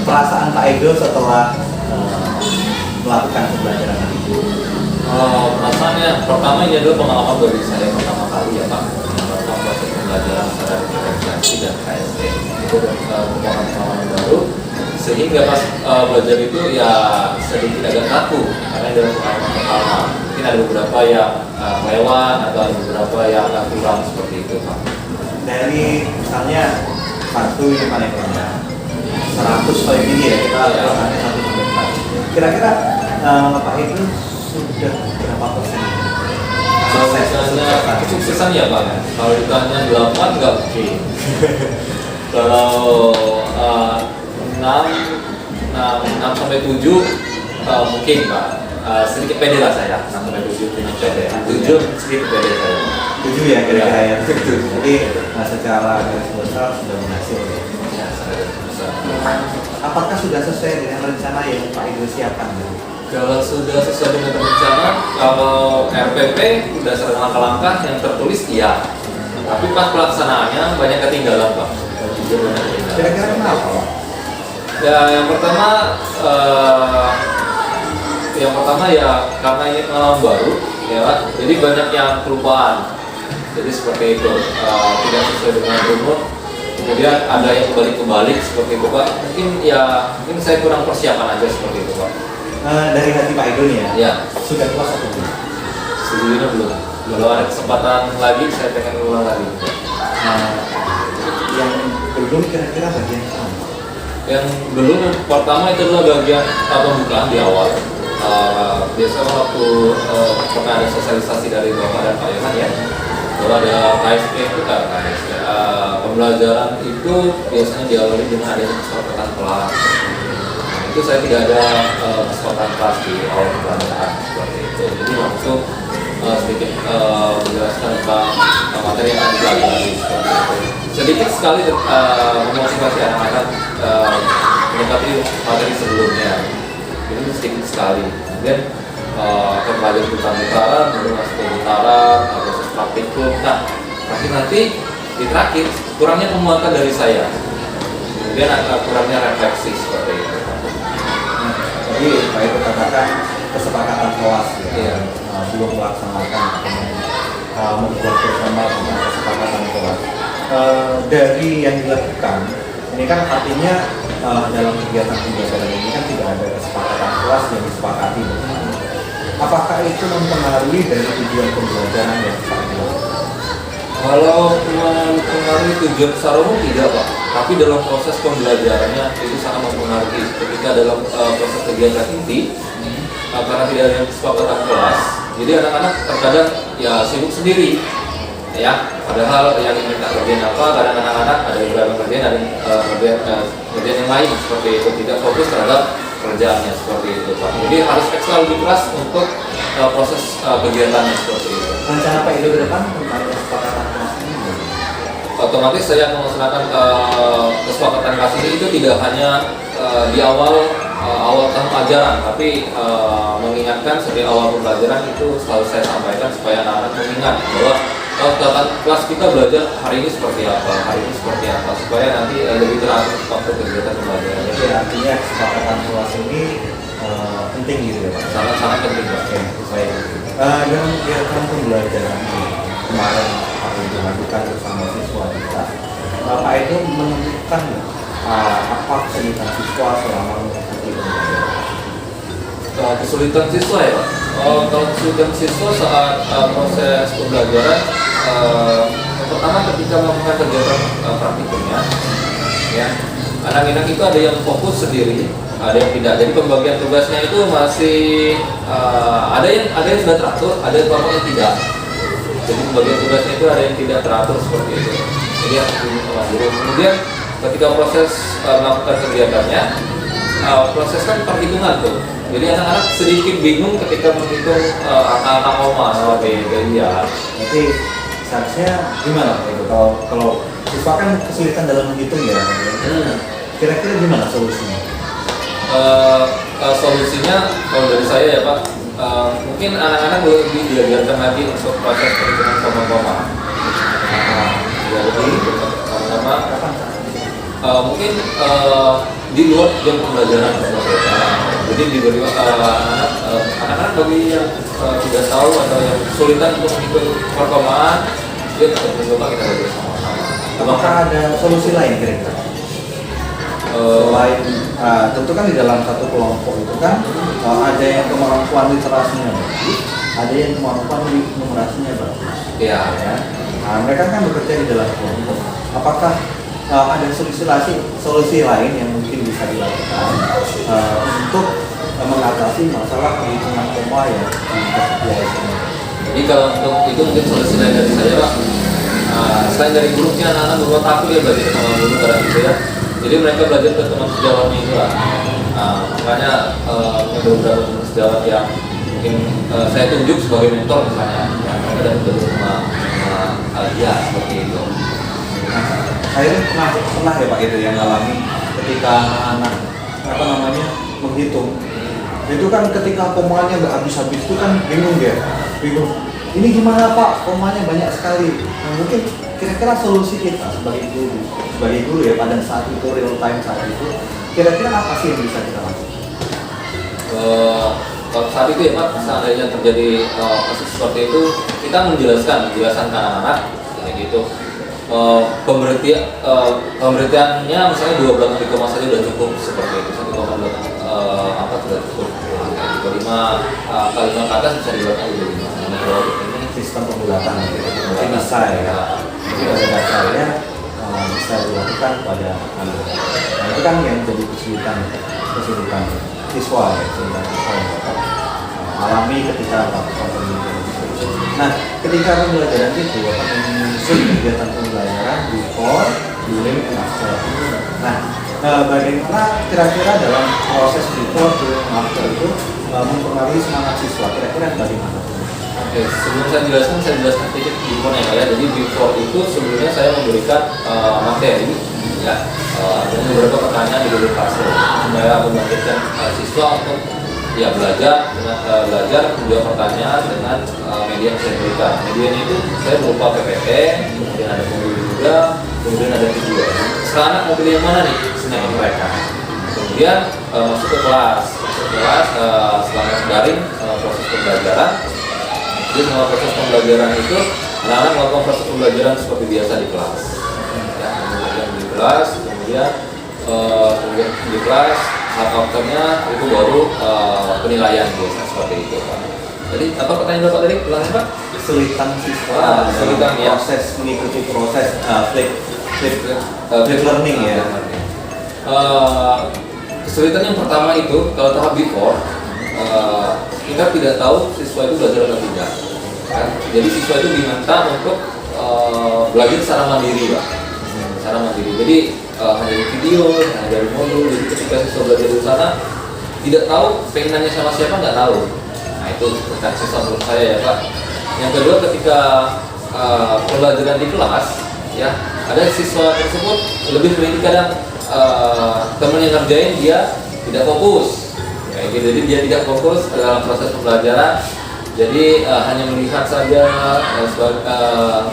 Perasaan Pak Edo setelah melakukan pembelajaran itu? Perasaannya pertama ini adalah pengalaman bagi saya pertama kali ya Pak melakukan proses pembelajaran secara diferensiasi dan KST. Itu merupakan pengalaman baru. Sehingga pas belajar itu ya sedikit agak kaku karena dalam pengalaman pertama mungkin ada beberapa yang lewat atau ada beberapa yang agak kurang seperti itu Pak. Dari misalnya 1 yang paling rendah, 100 paling tinggi ya kita lakukan 1 sampai 4. Kira-kira Pak Edo sudah berapa persen? Kesuksesan ya Pak. Kalau ditanya 8 nggak mungkin. Kalau 6 sampai 7 mungkin Pak. Sedikit pede lah saya. 6 sampai 7 pede. 7 sedikit pede saya. 7 ya kira-kira ya. Jadi secara garis besar sudah berhasil. Ya, saya besar. Apakah sudah sesuai dengan rencana yang Pak Edo siapkan? Kalau sudah sesuai dengan rencana, kalau RPP berdasarkan langkah-langkah yang tertulis iya. Tapi pas pelaksanaannya banyak ketinggalan Pak. Jujur banyak ketinggalan. Kira-kira kenapa Pak? Ya yang pertama ya karena ini pengalaman baru ya Pak. Jadi banyak yang kelupaan. Jadi seperti itu tidak sesuai dengan rumus. Kemudian ada yang kebalik seperti itu Pak. Mungkin saya kurang persiapan aja seperti itu Pak. Dari hati Pak Edo nih ya? Ya. Sudah puas atau belum? Sejujurnya belum. Kalau ada kesempatan lagi saya pengen ulang lagi. Yang belum kira-kira bagian apa? Yang belum pertama itu adalah bagian pembukaan di awal. biasanya waktu pernah ada sosialisasi dari Bapak dan Pak Yohan ya, bahwa ada KSP itu kan KSP. Pembelajaran itu biasanya diawali dengan adanya kesepakatan kelas. Itu saya tidak ada kesepakatan kelas di awal pembelajaran seperti itu. Jadi langsung sedikit menjelaskan tentang materi yang akan dipelajari seperti itu. Sedikit sekali memotivasi anak-anak mendekati materi sebelumnya. Ini sedikit sekali. Kemudian pembelajaran tentang gitaran, kemudian masuk ke gitaran, proses praktikum. Nah, nanti di terakhir kurangnya penguatan dari saya. Kemudian kurangnya refleksi seperti itu. Jadi Pak itu katakan kesepakatan kelas ya, Iya. belum melaksanakan membuat bersama tentang kesepakatan kelas. Dari yang dilakukan, ini kan artinya dalam kegiatan pembelajaran ini kan tidak ada kesepakatan kelas yang disepakati bersama. Apakah itu mempengaruhi dari tujuan pembelajaran yang sama? Kalau mempengaruhi tujuan besar umum tidak Pak, tapi dalam proses pembelajarannya itu sangat mempengaruhi. Ketika dalam proses kegiatan inti, karena tidak ada kesepakatan kelas, jadi anak-anak terkadang ya sibuk sendiri, ya. Padahal yang diminta kerjaan apa, kadang anak-anak ada beberapa kerjaan, ada kerjaan yang lain seperti itu, tidak fokus terhadap kerjaannya seperti itu Pak. Jadi harus ekstra lebih keras untuk proses kegiatannya seperti itu. Rencana Pak Ido ke depan tentang kesepakatan kelas ini? Otomatis saya melaksanakan kesepakatan kelas ini itu tidak hanya di awal tahun ajaran, tapi mengingatkan setiap awal pembelajaran itu selalu saya sampaikan supaya anak-anak mengingat bahwa kelas kita belajar hari ini seperti apa, hari ini seperti apa, supaya nanti lebih teratur waktu kegiatan pembelajaran. Jadi artinya kesepakatan kelas ini penting gitu ya Pak? Sangat-sangat penting Pak. Oke, baik. Dalam kegiatan pembelajaran ini kemarin Pak Ido lakukan bersama siswa kita, Pak Ido menemukan apa kesulitan siswa selama mengikuti pembelajaran? Kesulitan siswa ya Pak. Kalau kesulitan siswa saat proses pembelajaran, yang pertama ketika melakukan kegiatan praktikumnya, ya anak-anak itu ada yang fokus sendiri, ada yang tidak. Jadi pembagian tugasnya itu masih ada yang sudah teratur, ada yang kelompok yang tidak. Jadi pembagian tugasnya itu ada yang tidak teratur seperti itu. Jadi harus dibingung sama guru. Kemudian ketika proses melakukan kegiatannya, proses kan perhitungan tuh. Jadi anak-anak sedikit bingung ketika menghitung angka-angka koma seperti itu ya. Berarti seharusnya gimana Pak Ido? Kalau siswa kan kesulitan dalam menghitung ya, kira-kira gimana solusinya? Solusinya kalau dari saya ya Pak, mungkin anak-anak lebih diajarkan lagi untuk proses perhitungan koma-koma. Ya lebih pertama mungkin di luar jam pembelajaran seperti itu. Jadi diberi anak-anak bagi yang tidak tahu atau yang kesulitan untuk menghitung perkomaan, dia tetap mencoba kita belajar sama-sama. Apakah ada solusi lain kira-kira? Selain tentu kan di dalam satu kelompok itu kan ada yang kemampuan literasinya bagus, ada yang kemampuan numerasinya bagus. Iya. Ya. Nah, mereka kan bekerja di dalam kelompok. Apakah ada solusi lain yang mungkin bisa dilakukan untuk mengatasi masalah perhitungan koma ya di SPIS ini? Jadi kalau untuk itu mungkin solusi lain dari saya Pak. Selain dari gurunya, anak-anak berbuat takut ya belajar sama guru kadang gitu ya. Jadi mereka belajar ke teman sejawatnya itu lah. Makanya ada beberapa teman sejawat yang mungkin saya tunjuk sebagai mentor misalnya. Ya, mereka dapat belajar sama dia seperti itu. Saya pernah ya Pak itu yang alami ketika anak menghitung. Itu kan ketika komanya nggak habis-habis itu kan bingung. Ini gimana Pak? Komanya banyak sekali. Nah, mungkin kira-kira solusi kita sebagai guru ya pada saat itu real time saat itu, kira-kira apa sih yang bisa kita lakukan? Kalau saat itu ya Pak, seandainya terjadi kasus seperti itu, kita menjelaskan ke anak-anak kayak gitu. Pemberhentiannya misalnya 2 belakang di koma saja sudah cukup seperti itu. 1 koma belakang sudah cukup. 5 kalimat ke atas bisa dibelakang 25. Ini sistem pembulatan berarti bisa ya. Jadi pada dasarnya bisa dilakukan pada anak. Nah, itu kan yang jadi kesulitan. siswa ya, kesulitan siswa yang Bapak alami ketika melakukan pembelajaran itu. Nah, ketika pembelajaran itu Bapak menyusun kegiatan pembelajaran before, during, and after. Nah, bagaimana kira-kira dalam proses before, during, and after itu mempengaruhi semangat siswa? Kira-kira bagaimana? Oke, sebelum saya jelaskan sedikit before ya Pak ya. Jadi before itu sebelumnya saya memberikan materi ya, dan beberapa pertanyaan di Google Classroom supaya membangkitkan siswa untuk ya belajar menjawab pertanyaan dengan media yang saya berikan. Medianya itu saya berupa PPT, kemudian ada pembimbing juga, kemudian ada video. Sekarang mau pilih yang mana nih? Senyaman mereka. Kemudian masuk ke kelas, selama daring proses pembelajaran. Jadi selama proses pembelajaran itu anak-anak melakukan proses pembelajaran seperti biasa di kelas. Ya, kemudian di kelas, kemudian di kelas hard outcome-nya itu baru penilaian biasa seperti itu Pak. Jadi apa pertanyaan Bapak tadi? Ulangi Pak. Kesulitan siswa kesulitan ya. proses mengikuti proses flip learning ya. Kesulitan yang pertama itu kalau tahap before kita tidak tahu siswa itu belajar atau tidak kan? Jadi siswa itu diminta untuk belajar secara mandiri Pak. Secara mandiri. Jadi hanya dari video, hanya dari modul. Jadi ketika siswa belajar di sana tidak tahu pengen nanya sama siapa nggak tahu. Nah itu tentang siswa menurut saya ya Pak. Yang kedua ketika pembelajaran di kelas ya ada siswa tersebut lebih sering kadang teman yang ngerjain dia tidak fokus. Kayak gitu. Jadi dia tidak fokus dalam proses pembelajaran. Jadi hanya melihat saja,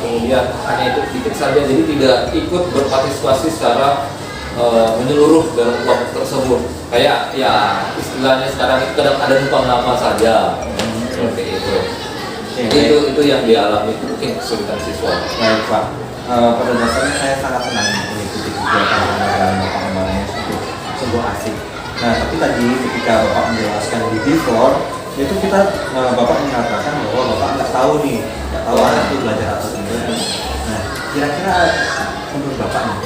kemudian hanya itu dikit saja. Jadi tidak ikut berpartisipasi secara menyeluruh dalam kelompok tersebut. Kayak ya istilahnya sekarang itu kadang ada numpang nama saja. Seperti itu. Jadi itu yang dialami itu mungkin kesulitan siswa. Baik Pak. Pada dasarnya saya sangat senang mengikuti kegiatan pembelajaran Bapak kemarin sungguh asik. Nah, tapi tadi ketika Bapak menjelaskan di before itu kita Bapak mengatakan bahwa Bapak nggak tahu anak itu belajar atau tidak. Nah, kira-kira menurut Bapak nih,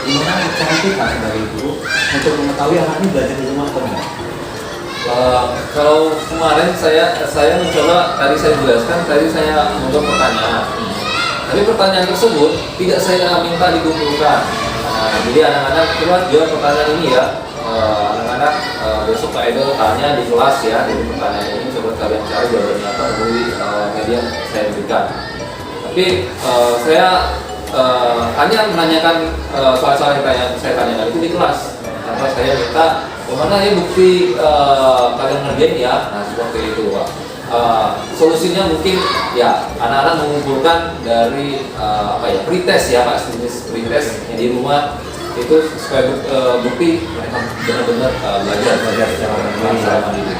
gimana cara kita sebagai guru untuk mengetahui anak ini belajar di rumah atau enggak? Kalau kemarin saya mencoba tadi saya jelaskan, tadi saya membuat pertanyaan. Tapi pertanyaan tersebut tidak saya minta dikumpulkan. Jadi anak-anak coba jawab pertanyaan ini ya. Anak-anak besok Pak Edo tanya di kelas ya. Jadi pertanyaan ini coba kalian cari jawabannya apa melalui media yang saya berikan. Tapi saya hanya menanyakan soal-soal yang saya tanyakan itu di kelas. Tanpa saya minta bagaimana ya bukti kalian ngerjain ya. Nah seperti itu Pak. Solusinya mungkin ya anak-anak mengumpulkan dari pretest ya Pak, jenis pretest yang di rumah itu supaya bukti mereka benar-benar belajar secara mandiri.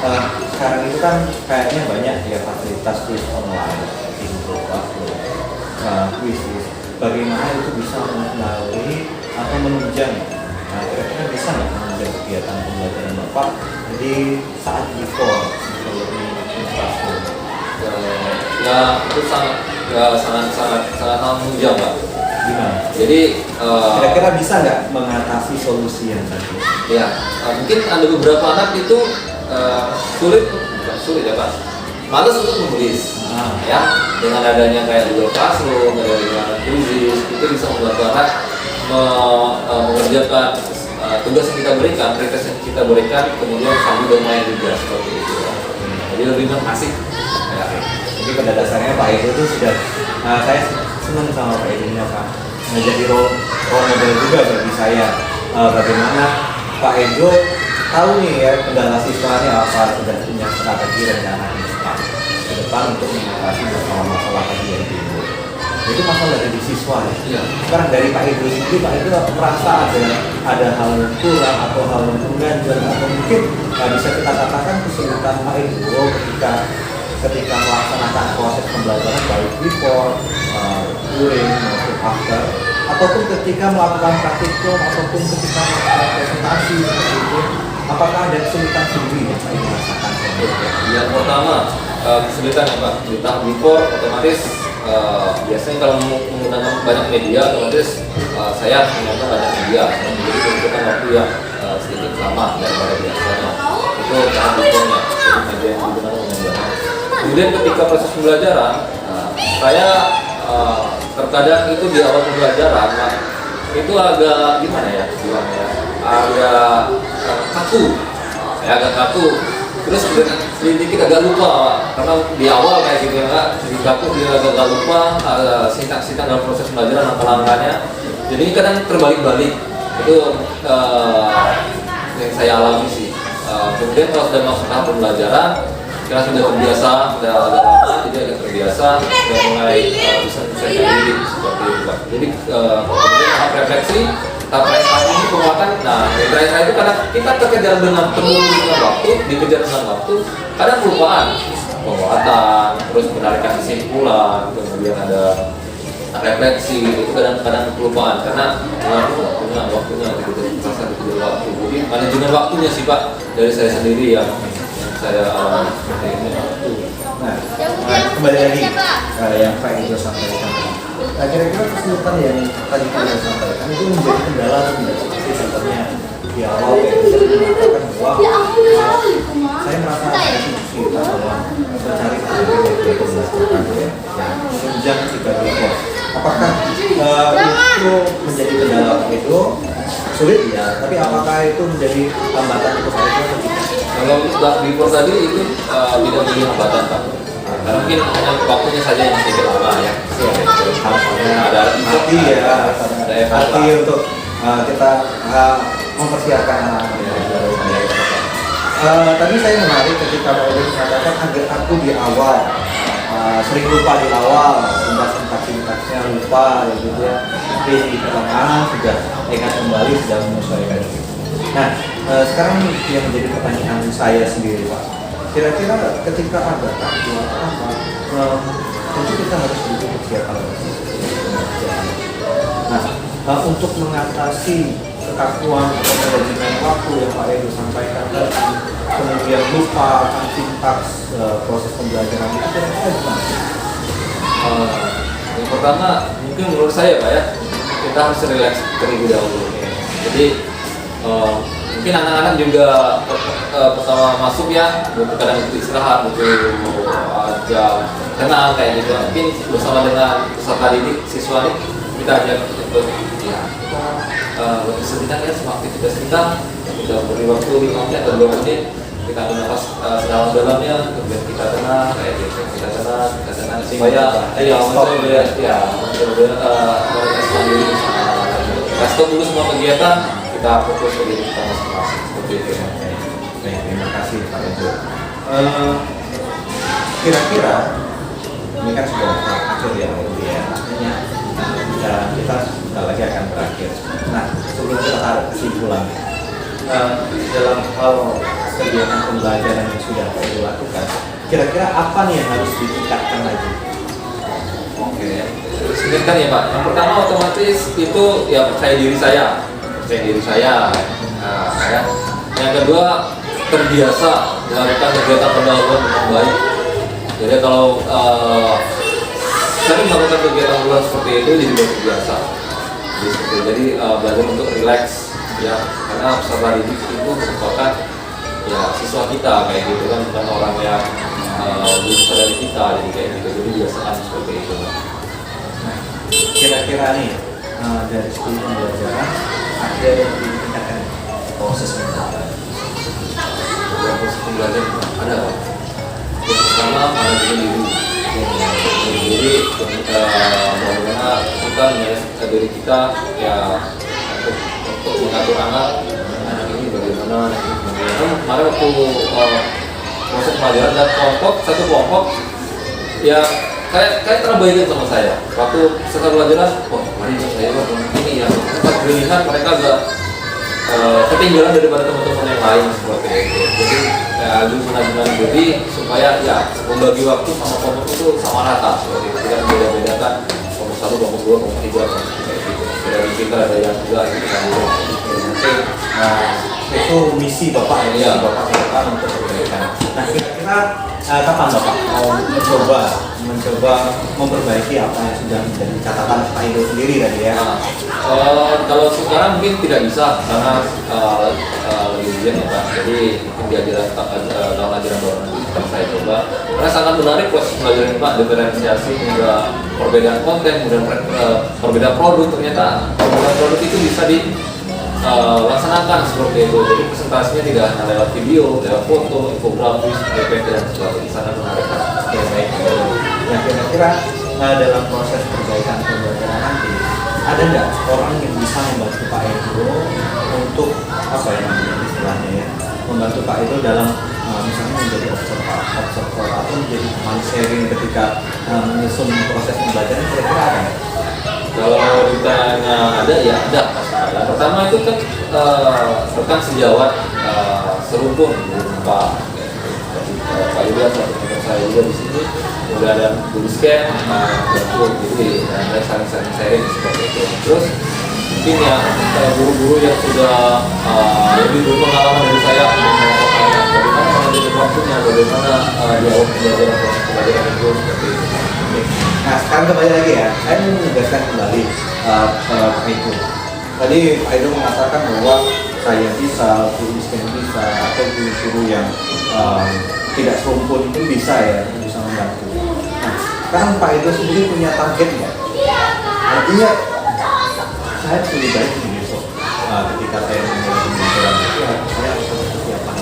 Nah, sekarang itu kan kayaknya banyak ya fasilitas quiz online di Google Classroom. Quiz bagaimana itu bisa mengenali atau menunjang? Nah, kira-kira bisa nggak menunjang kegiatan pembelajaran Bapak di saat before classroom? Ya itu sangat menunjang Pak. Gimana? Jadi kira-kira bisa nggak mengatasi solusi yang tadi? ya mungkin ada beberapa anak itu sulit ya Pak, malas untuk menulis. Ya dengan adanya kayak Google Classroom, dengan Quizzes itu bisa membantu anak mengerjakan tugas yang kita berikan, pretest yang kita berikan, kemudian sambil bermain juga seperti itu. Jadi lebih asik. Ya. Jadi pada dasarnya Pak Edo itu sudah saya senang sama Pak Edo Pak menjadi role model juga bagi saya. Bagaimana Pak Edo tahu nih ya kendala siswanya apa, sudah punya strategi rencana ke depan untuk mengatasi masalah tadi yang timbul. Itu masalah dari siswa ya. Iya. Sekarang dari Pak Edo sendiri, Pak Edo merasa ada hal yang kurang atau hal yang mengganjal atau mungkin bisa kita katakan kesulitan Pak Edo ketika melaksanakan proses pembelajaran baik before, during maupun after, ataupun ketika melakukan praktikum ataupun ketika melakukan presentasi seperti itu, apakah ada kesulitan sendiri yang Pak Edo rasakan? Yang pertama kesulitan ya Pak, di tahap before otomatis biasanya kalau menggunakan banyak media otomatis saya menggunakan banyak media, jadi membutuhkan waktu yang sedikit lama daripada biasanya. Itu cara hukumnya, media yang digunakan pembelajaran. Kemudian ketika proses pembelajaran, saya terkadang itu di awal pembelajaran itu agak gimana ya bilangnya, agak kaku, agak kaku. Terus sedikit agak lupa karena di awal kayak gitu ya, jadi kaku, dia agak lupa singkat-singkat dalam proses pembelajaran langkah-langkahnya. Jadi kadang terbalik-balik itu yang saya alami sih. Kemudian kalau sudah masuk tahap pembelajaran, karena sudah terbiasa, sudah agak lama, jadi agak terbiasa, sudah mulai bisa menyesuaikan diri seperti itu Pak. Jadi kemudian tahap refleksi, tahap prestasi ini penguatan. Nah, terakhir itu karena kita terkejar dengan dengan waktu, dikejar dengan waktu, kadang kelupaan penguatan, terus menarikan kesimpulan, kemudian ada refleksi, itu kadang-kadang kelupaan karena waktunya gitu, terasa dikejar waktu. Jadi manajemen waktunya sih Pak dari saya sendiri yang saya alami seperti ini. Nah, kembali lagi yang Pak Edo sampaikan. Nah, kira-kira kesulitan yang tadi kita sampaikan itu menjadi kendala atau tidak seperti contohnya di awal Pak Edo mengatakan bahwa saya merasa ada kesulitan dalam mencari pekerjaan yang berdasarkan ya, tunjang ketika di pos. Apakah itu menjadi kendala Pak Edo? Sulit ya, tapi apakah itu menjadi hambatan untuk Pak Edo atau tidak? Kalau before tadi itu tidak menjadi hambatan Pak. Karena mungkin hanya waktunya saja yang sedikit lama ya. Ada hati ya, ada hati untuk kita mempersiapkan anak-anak. Tadi saya menarik ketika Pak Edo mengatakan agar aku di awal sering lupa di awal, sintaknya lupa gitu ya. Tapi di pertengahan sudah ingat kembali, sudah menyesuaikan. Nah, sekarang yang menjadi pertanyaan saya sendiri Pak, kira-kira ketika ada takdir apa, tentu kita harus butuh persiapan. Nah, untuk mengatasi kekakuan atau manajemen waktu yang Pak Edo sampaikan tadi, kemudian lupa akan sintaks proses pembelajaran itu kira-kira gimana? Yang pertama mungkin menurut saya Pak ya, kita harus relax terlebih dahulu. Jadi mungkin anak-anak juga pertama masuk ya, butuh kadang butuh istirahat, butuh jam tenang kayak gitu. Mungkin bersama dengan peserta didik siswa ini kita ajak untuk ya lebih sejenak ya sama aktivitas kita beri waktu 5 menit atau 2 menit, kita bernafas sedalam-dalamnya, kemudian kita tenang kayak gitu, kita tenang supaya mereka diri kita stop dulu semua kegiatan, kita fokus ke diri kita masing-masing seperti itu ya. Baik, terima kasih Pak Edo. Kira-kira ini kan sudah akhir ya artinya pembicaraan kita sudah lagi akan berakhir. Nah, sebelum kita tarik kesimpulan dalam hal kegiatan pembelajaran yang sudah Edo lakukan, kira-kira apa nih yang harus ditingkatkan lagi? Oke, sebentar ya Pak. Yang pertama otomatis itu ya percaya diri saya. Nah, ya. Yang kedua terbiasa melakukan kegiatan pendahuluan dengan baik. Jadi kalau sering melakukan kegiatan pendahuluan seperti itu jadi terbiasa. Jadi belajar untuk relax ya, karena peserta didik itu merupakan ya siswa kita kayak gitu kan, bukan orang yang lebih dari kita, jadi kayak gitu. Jadi biasaan seperti itu. Nah, kira-kira nih dari 10 pembelajaran ada yang ditingkatkan proses pembelajaran. Proses pembelajaran ada Pak. Yang pertama manajemen diri. Jadi bagaimana kita mengatur diri kita ya untuk mengatur anak ini bagaimana. Kemarin waktu proses pembelajaran dan satu kelompok ya kayak terbayangkan sama saya waktu setelah pelajaran, mari saya ini ya pas pilihan mereka agak ketinggalan daripada teman-teman yang lain seperti itu. Jadi harus menajukan diri supaya ya membagi waktu sama kelompok itu sama rata seperti itu, tidak membeda-bedakan kelompok 1, kelompok 2, kelompok 3 kayak gitu. Dari kita ada yang juga kita itu misi Bapak ya, Bapak lakukan untuk perbaikan. Nah, kira-kira kapan Bapak mau mencoba mencoba memperbaiki apa yang sudah menjadi catatan Pak Edo sendiri tadi ya? Kalau sekarang mungkin tidak bisa karena lebih ujian ya Pak. Jadi mungkin diajaran tahun ajaran baru nanti akan saya coba. Karena sangat menarik proses pembelajaran ini Pak, diferensiasi hingga perbedaan konten, kemudian perbedaan produk. Ternyata perbedaan produk itu bisa dilaksanakan seperti itu. Jadi presentasinya tidak hanya lewat video, lewat foto, infografis, PPT dan sebagainya. Sangat menarik Pak. Oke, baik. Nah, kira-kira dalam proses perbaikan pembelajaran nanti ada nggak orang yang bisa membantu Pak Edo untuk apa ya namanya istilahnya ya, membantu Pak Edo dalam misalnya menjadi observer atau menjadi teman sharing ketika menyusun proses pembelajaran, kira-kira ada nggak? Kalau ditanya ada ya ada. Pertama itu kan rekan sejawat serumpun Pak Yuda, satu saya juga di sini. Udah ada guru scan, jadi ada saling sharing seperti itu. Terus mungkin ya guru-guru yang sudah lebih berpengalaman dari saya, bagaimana mengambil waktunya, bagaimana dialog pembelajaran itu seperti itu. Nah, sekarang kembali lagi ya, saya ingin menegaskan kembali Pak Edo. Tadi Pak Edo mengatakan bahwa saya bisa, guru scan bisa, atau guru-guru yang tidak serumpun pun bisa ya, bisa membantu. Nah, sekarang Pak Edo sendiri punya target nggak? Artinya, saya lebih baik nih besok ketika saya memulai pembelajaran itu, saya harus ada persiapan.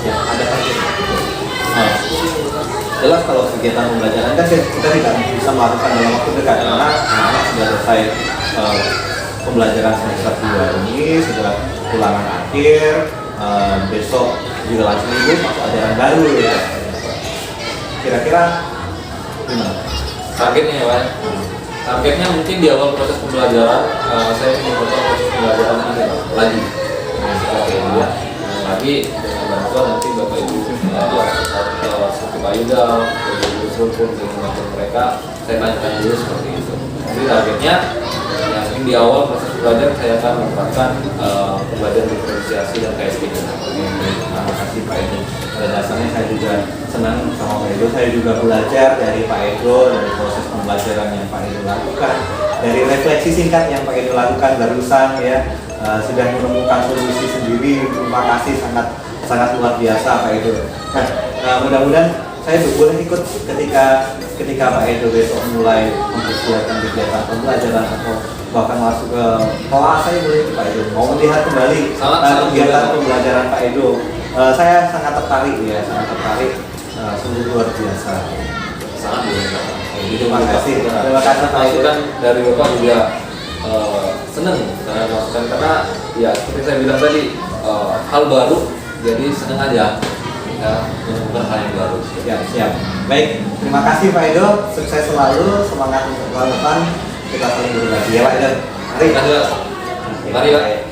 Ya, ada target. Nah, jelas kalau kegiatan pembelajaran kan kita tidak bisa melakukan dalam waktu dekat karena anak-anak sudah selesai pembelajaran semester 2 ini, sudah ulangan akhir, besok juga langsung libur masuk ajaran baru ya. Kira-kira gimana? Targetnya ya Pak? Targetnya mungkin di awal proses pembelajaran saya ingin memotong proses pembelajaran ini lagi ya. Lagi dengan bantuan nanti Bapak Ibu seperti Pak Yuda, Ibu Sulpun dengan mereka, saya tanyakan dulu seperti itu. Jadi targetnya yang mungkin di awal proses pembelajaran saya akan menerapkan pembelajaran diferensiasi dan KSP. Terima kasih Pak Edo. Pada dasarnya saya juga senang sama Pak Edo. Saya juga belajar dari Pak Edo, dari proses pembelajaran yang Pak Edo lakukan, dari refleksi singkat yang Pak Edo lakukan barusan ya, sudah menemukan solusi sendiri. Terima kasih, sangat luar biasa Pak Edo. Nah, mudah-mudahan saya boleh ikut ketika Pak Edo besok mulai mempersiapkan kegiatan pembelajaran atau bahkan masuk ke kelas. Saya boleh ikut Pak Edo, mau melihat kembali kegiatan pembelajaran Pak Edo. Saya sangat tertarik ya, sungguh luar biasa. Sangat luar. Terima kasih Pak Itu Edo. kan dari Bapak juga senang karena masukan, karena ya seperti saya bilang tadi hal baru, jadi senang aja ya menemukan hal yang baru. Ya, siap. Baik, terima kasih Pak Edo. Sukses selalu, semangat untuk tahun depan. Kita saling berbagi ya Pak Edo. Mari. Terima kasih Pak. Mari Pak.